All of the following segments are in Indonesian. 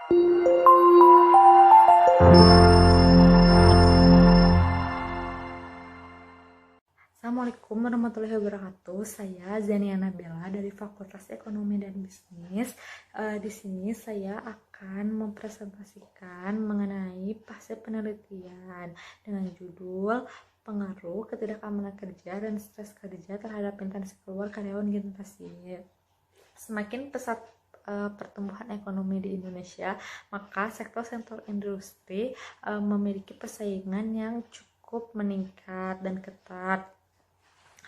Assalamualaikum warahmatullahi wabarakatuh. Saya Zaniana Bella dari Fakultas Ekonomi dan Bisnis. Di sini saya akan mempresentasikan mengenai hasil penelitian dengan judul pengaruh ketidakamanan kerja dan stres kerja terhadap intensi keluar karyawan generasi. Semakin pesat pertumbuhan ekonomi di Indonesia, maka sektor-sektor industri memiliki persaingan yang cukup meningkat dan ketat.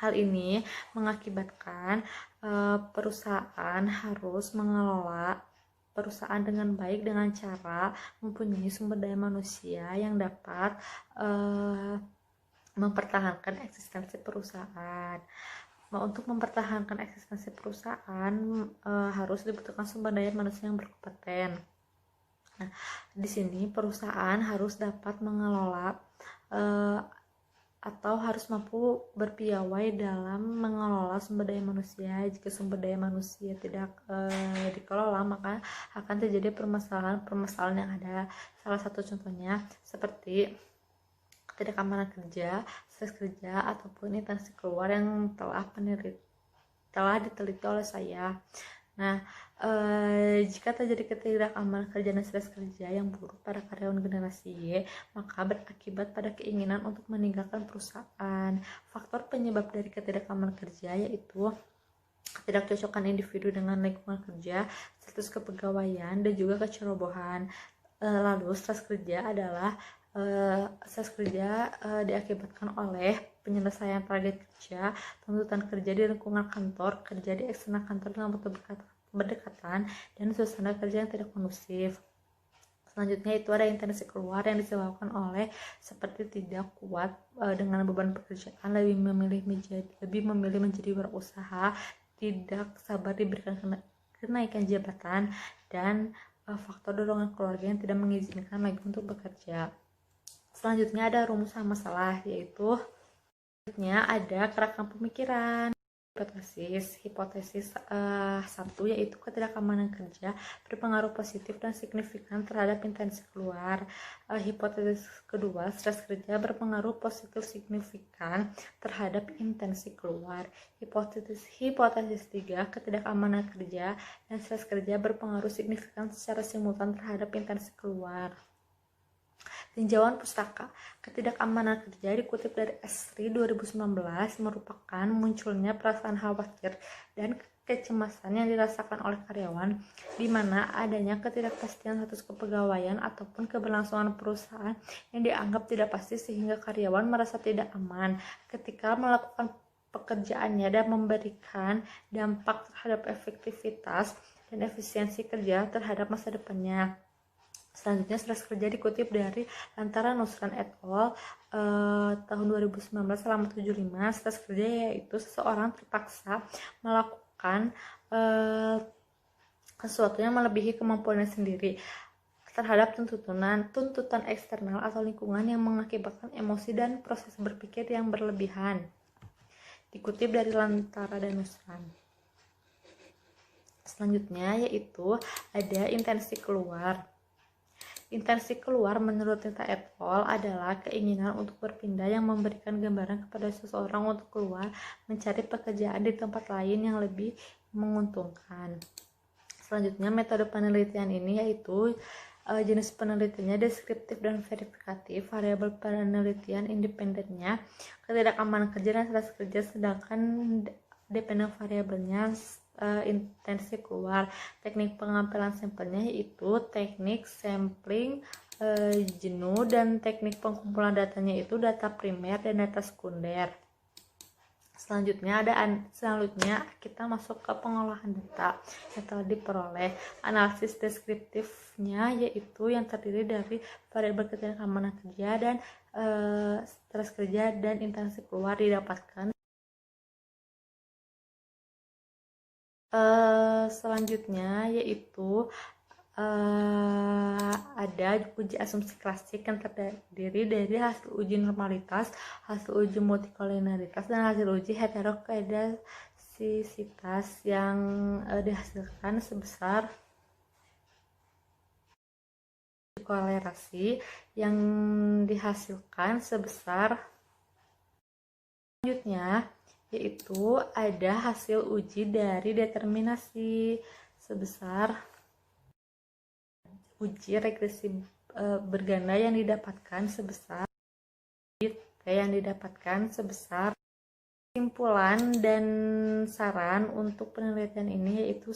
Hal ini mengakibatkan perusahaan harus mengelola perusahaan dengan baik dengan cara mempunyai sumber daya manusia yang dapat mempertahankan eksistensi perusahaan. Untuk mempertahankan eksistensi perusahaan harus dibutuhkan sumber daya manusia yang berkompeten. Nah, di sini perusahaan harus dapat mengelola atau harus mampu berpiawai dalam mengelola sumber daya manusia. Jika sumber daya manusia tidak dikelola, maka akan terjadi permasalahan yang ada. Salah satu contohnya seperti ketidakamanan kerja, stres kerja, ataupun intensi keluar yang telah diteliti oleh saya. Nah, jika terjadi ketidakamanan kerja dan stres kerja yang buruk pada karyawan generasi Y, maka berakibat pada keinginan untuk meninggalkan perusahaan. Faktor penyebab dari ketidakamanan kerja yaitu ketidakcocokan individu dengan lingkungan kerja, status kepegawaian, dan juga kecerobohan. Lalu stres kerja diakibatkan oleh penyelesaian target kerja, tuntutan kerja di lingkungan kantor, kerja di eksternal kantor dengan waktu berdekatan, dan suasana kerja yang tidak kondusif. Selanjutnya itu ada intensi keluar yang disebabkan oleh seperti tidak kuat dengan beban pekerjaan, lebih memilih menjadi wirausaha, tidak sabar diberikan kenaikan jabatan, dan faktor dorongan keluarga yang tidak mengizinkan lagi untuk bekerja. Selanjutnya ada rumusan masalah, yaitu ada kerangka pemikiran. Hipotesis 1 yaitu ketidakamanan kerja berpengaruh positif dan signifikan terhadap intensi keluar. Hipotesis kedua, stres kerja berpengaruh positif signifikan terhadap intensi keluar. Hipotesis 3, ketidakamanan kerja dan stres kerja berpengaruh signifikan secara simultan terhadap intensi keluar. Tinjauan pustaka ketidakamanan kerja dikutip dari Esri 2019 merupakan munculnya perasaan khawatir dan kecemasan yang dirasakan oleh karyawan, di mana adanya ketidakpastian status kepegawaian ataupun keberlangsungan perusahaan yang dianggap tidak pasti sehingga karyawan merasa tidak aman ketika melakukan pekerjaannya dan memberikan dampak terhadap efektivitas dan efisiensi kerja terhadap masa depannya. Selanjutnya, stres kerja dikutip dari Lantara Nusran et al. Tahun 2019 halaman 75. Stres kerja yaitu seseorang terpaksa melakukan sesuatu yang melebihi kemampuannya sendiri terhadap tuntutan eksternal atau lingkungan yang mengakibatkan emosi dan proses berpikir yang berlebihan. Dikutip dari Lantara dan Nusran. Selanjutnya yaitu ada intensi keluar. Intensi keluar menurut Tita et al. Adalah keinginan untuk berpindah yang memberikan gambaran kepada seseorang untuk keluar mencari pekerjaan di tempat lain yang lebih menguntungkan. Selanjutnya, metode penelitian ini yaitu jenis penelitiannya deskriptif dan verifikatif, variabel penelitian independennya ketidakamanan kerja dan stres kerja, sedangkan dependen variabelnya intensi keluar. Teknik pengambilan sampelnya yaitu teknik sampling jenuh, dan teknik pengumpulan datanya itu data primer dan data sekunder. Selanjutnya kita masuk ke pengolahan data yang telah diperoleh. Analisis deskriptifnya yaitu yang terdiri dari variabel ketidakamanan kerja dan stres kerja dan intensi keluar didapatkan. Selanjutnya yaitu ada uji asumsi klasik yang terdiri dari hasil uji normalitas, hasil uji multikolinialitas, dan hasil uji heterokedasitas yang dihasilkan sebesar kolerasi yang dihasilkan sebesar selanjutnya, yaitu ada hasil uji dari determinasi sebesar uji regresi berganda yang didapatkan sebesar kesimpulan dan saran untuk penelitian ini yaitu.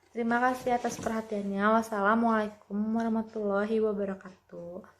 Terima kasih atas perhatiannya. Wassalamualaikum warahmatullahi wabarakatuh.